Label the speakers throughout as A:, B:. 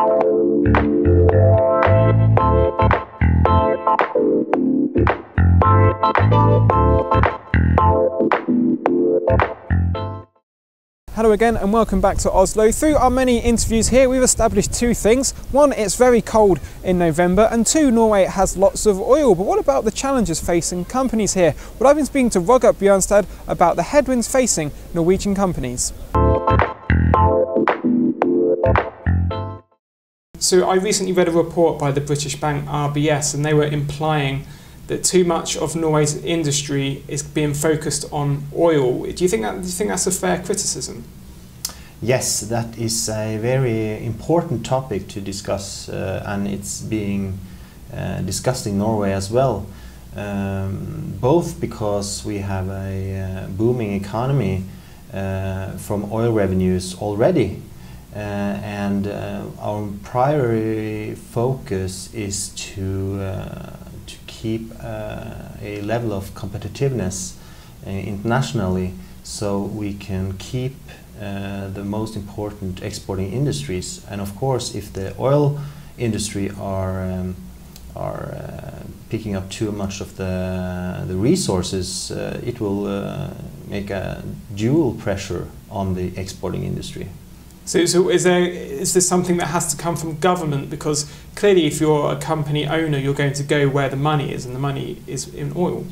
A: Hello again and welcome back to Oslo. Through our many interviews here we've established two things. One, it's very cold in November, and two, Norway has lots of oil. But what about the challenges facing companies here? Well, I've been speaking to Bjornstad about the headwinds facing Norwegian companies. So I recently read a report by the British bank RBS, and they were implying that too much of Norway's industry is being focused on oil. Do you think that's a fair criticism?
B: Yes, that is a very important topic to discuss, and it's being discussed in Norway as well. Both because we have a booming economy from oil revenues already, and our primary focus is to keep a level of competitiveness internationally, so we can keep the most important exporting industries. And of course, if the oil industry are picking up too much of the resources, it will make a dual pressure on the exporting industry.
A: So is this something that has to come from government? Because clearly if you're a company owner, you're going to go where the money is, and the money is in oil.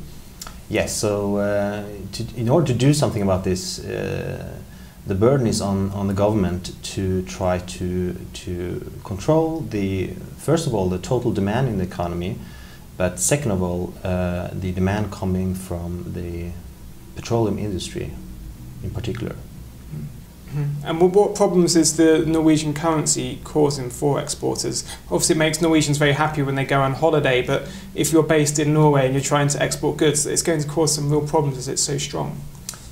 A: Yes, so
B: in order to do something about this, the burden is on the government to try to control first of all, the total demand in the economy, but second of all, the demand coming from the petroleum industry in particular.
A: And what problems is the Norwegian currency causing for exporters? Obviously it makes Norwegians very happy when they go on holiday, but if you're based in Norway and you're trying to export goods, it's going to cause some real problems as it's so strong.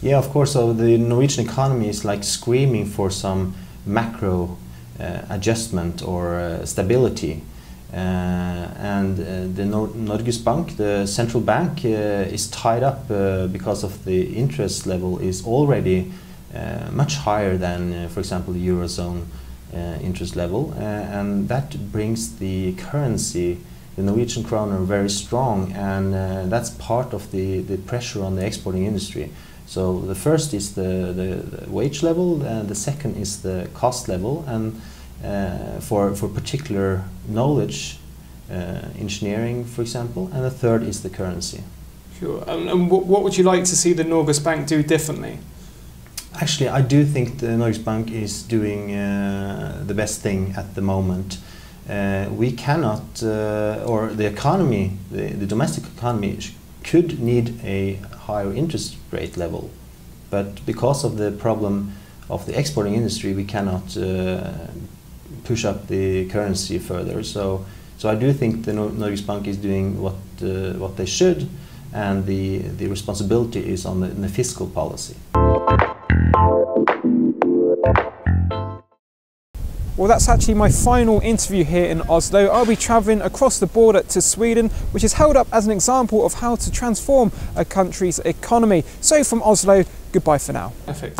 B: Yeah, of course. So the Norwegian economy is like screaming for some macro adjustment or stability. And the Norges Bank, the central bank, is tied up because of the interest level is already much higher than, for example, the Eurozone interest level, and that brings the currency, the Norwegian kroner, very strong, and that's part of the pressure on the exporting industry. So the first is the wage level, and the second is the cost level, and for particular knowledge, engineering, for example, and the third is the currency.
A: Sure. And what would you like to see the Norges Bank do differently?
B: Actually, I do think the Norges Bank is doing the best thing at the moment. We cannot, or the economy, the domestic economy could need a higher interest rate level, but because of the problem of the exporting industry, we cannot push up the currency further. So I do think the Norges Bank is doing what they should, and the responsibility is on the fiscal policy.
A: Well, that's actually my final interview here in Oslo. I'll be travelling across the border to Sweden, which is held up as an example of how to transform a country's economy. So from Oslo, goodbye for now. Perfect.